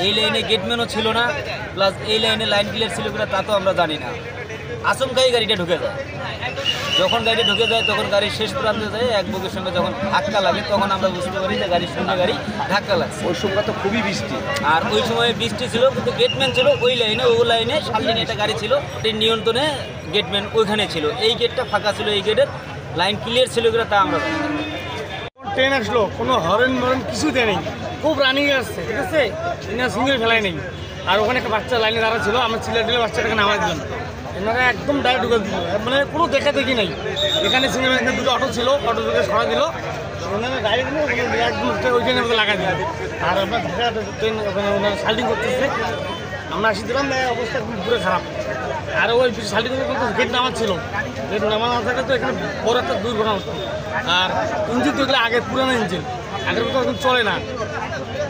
এই লাইনে গেটম্যানও ছিল না, প্লাস এই লাইনে লাইন ক্লিয়ার ছিল কিনা তা তো আমরা জানি না। আচমকাই গাড়িটা ঢুকে যায়। যখন গাড়ি ঢুকে যায় তখন গাড়ির শেষ প্রান্তে যায় এক বগির সঙ্গে যখন ধাক্কা লাগে তখন আমরা বুঝতে পারি যে গাড়ির সঙ্গে গাড়ি ধাক্কা লাগছে। ওই সময় তো খুবই বৃষ্টি, আর ওই সময় বৃষ্টি ছিল, কিন্তু গেটম্যান ছিল ওই লাইনে, ও লাইনে সামনে একটা গাড়ি ছিল, এই নিয়ন্ত্রণে গেটম্যান ওইখানে ছিল। এই গেটটা ফাঁকা ছিল, এই গেটের লাইন ক্লিয়ার ছিল কিনা তা আমরা জানি না। ট্রেন আসলো, কোনো হরেন মরেন কিছু দেয় নেই, খুব রানিং আসছে, ঠিক আছে, সিঙ্গেল ফেলাই নেই। আর ওখানে একটা বাচ্চা লাইনে দাঁড়া ছিল, আমরা ছিলেন দিলে বাচ্চাটাকে নামাই দিলাম, এনারা একদম ডাইরেক্ট ঢুকে দিল, মানে কোনো দেখা দেখি নাই। এখানে সিঙ্গেল এখানে দুটো অটো ছিল, অটো ঢুকে সরা দিল, ওনারা ডাইরেক্ট একদম ওই ট্রেনের মধ্যে লাগাই দিল। আর আপনার ট্রেন ওখানে ওনারা সাল্টিং করতেছে, আমরা আসি দিলাম, অবস্থা পুরো খারাপ। আর ওই সাল্টিং গেট নামার ছিল, গেট নামা না থাকলে তো এখানে বড় একটা দুর্ঘটনা হতো। আর ইঞ্জিন তো এগুলো আগের পুরানো ইঞ্জিন, আগের মতো এখন চলে না।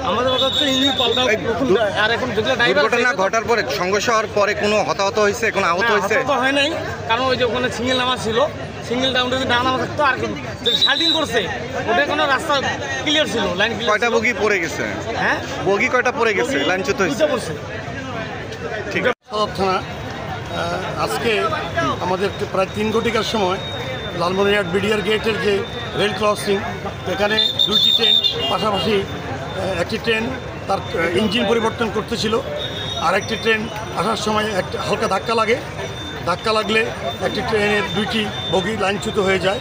আমাদের কথা হচ্ছে ইঞ্জিন পাল্টা। আর এখন যেগুলো দুর্ঘটনা ঘটার পরে, সংঘর্ষ হওয়ার পরে কোনো হতাহত হয়েছে, কোনো আহত হয়েছে? তো হয় নাই, কারণ ওই যে ওখানে সিঙ্গেল নামা ছিল, সিঙ্গেল ডাউন যদি না নামা থাকতো, আর শার্টিং করছে ওটা কোনো রাস্তা ক্লিয়ার ছিল, লাইন ক্লিয়ার। কয়টা বগি পড়ে গেছে? হ্যাঁ, বগি কয়টা পড়ে গেছে, লাইনচ্যুত হয়েছে? পড়ছে। ঠিক আছে। সদর থানা আজকে আমাদের প্রায় 3 ঘটিকার সময় লালমনিরহাট বিডিআর গেটের যে রেল ক্রসিং, এখানে দুইটি ট্রেন পাশাপাশি, একটি ট্রেন তার ইঞ্জিন পরিবর্তন করতেছিল, আর একটি ট্রেন আসার সময় একটা হালকা ধাক্কা লাগে। ধাক্কা লাগলে একটি ট্রেনের দুইটি বগি লাইনচ্যুত হয়ে যায়।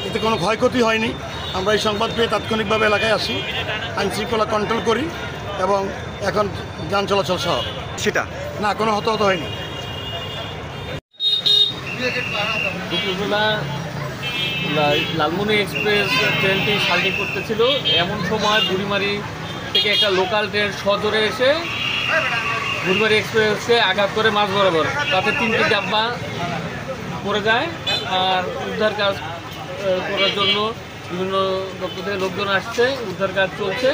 এতে কোনো ক্ষয়ক্ষতি হয়নি। আমরা এই সংবাদ পেয়ে তাৎক্ষণিকভাবে এলাকায় আসি, আইনশৃঙ্খলা কন্ট্রোল করি এবং এখন যান চলাচল স্বাভাবিক। সেটা না, কোনো হতাহত হয়নি। দুপুরবেলা লালমনি এক্সপ্রেস ট্রেনটি শাল্টিং করতেছিল, এমন সময় বুড়িমারি থেকে একটা লোকাল ট্রেন সজোরে এসে বুড়িমারি এক্সপ্রেসকে আঘাত করে মাঝ বরাবর, তাতে 3টি ডাব্বা পড়ে যায়। আর উদ্ধার কাজ করার জন্য বিভিন্ন দপ্তর থেকে লোকজন আসছে, উদ্ধার কাজ চলছে।